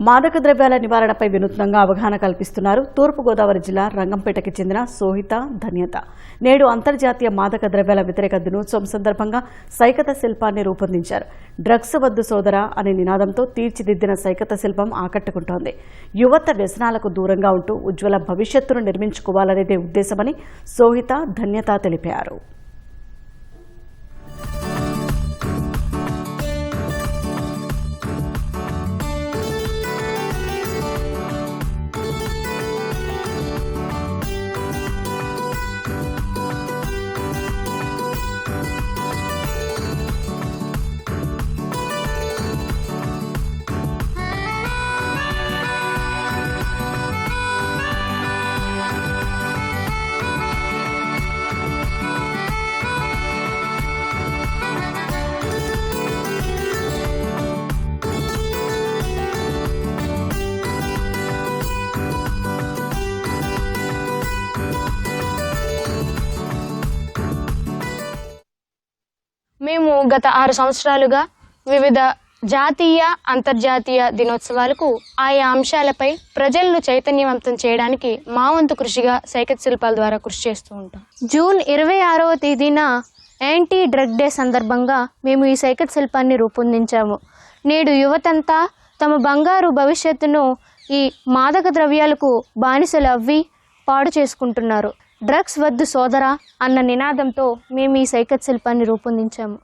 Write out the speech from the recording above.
మాదక ద్రవ్యాల నివారణపై వినూత్నంగా అవగాహన కల్పిస్తున్నారు తూర్పుగోదావరి జిల్లా రంగంపేటకి చెందిన సోహిత ధన్యత. నేడు అంతర్జాతీయ మాదక ద్రవ్యాల వ్యతిరేక దినోత్సవం సందర్భంగా సైకత శిల్పాన్ని రూపొందించారు. డ్రగ్స్ వద్దు సోదరా అనే నినాదంతో తీర్చిదిద్దిన సైకత శిల్పం ఆకట్టుకుంటోంది. యువత వ్యసనాలకు దూరంగా ఉంటూ ఉజ్వల భవిష్యత్తును నిర్మించుకోవాలనేదే ఉద్దేశమని సోహిత ధన్యత తెలిపారు. మేము గత 6 సంవత్సరాలుగా వివిధ జాతీయ అంతర్జాతీయ దినోత్సవాలకు ఆయా అంశాలపై ప్రజలను చైతన్యవంతం చేయడానికి మా వంతు కృషిగా సైకత శిల్పాల ద్వారా కృషి చేస్తూ ఉంటాం. జూన్ 26వ తేదీన యాంటీ డ్రగ్ డే సందర్భంగా మేము ఈ సైకత శిల్పాన్ని రూపొందించాము. నేడు యువతంతా తమ బంగారు భవిష్యత్తును ఈ మాదక ద్రవ్యాలకు బానిసలు అవ్వి పాడు చేసుకుంటున్నారు. డ్రగ్స్ వద్దు సోదరా అన్న నినాదంతో మేము ఈ సైకత శిల్పాన్ని రూపొందించాము.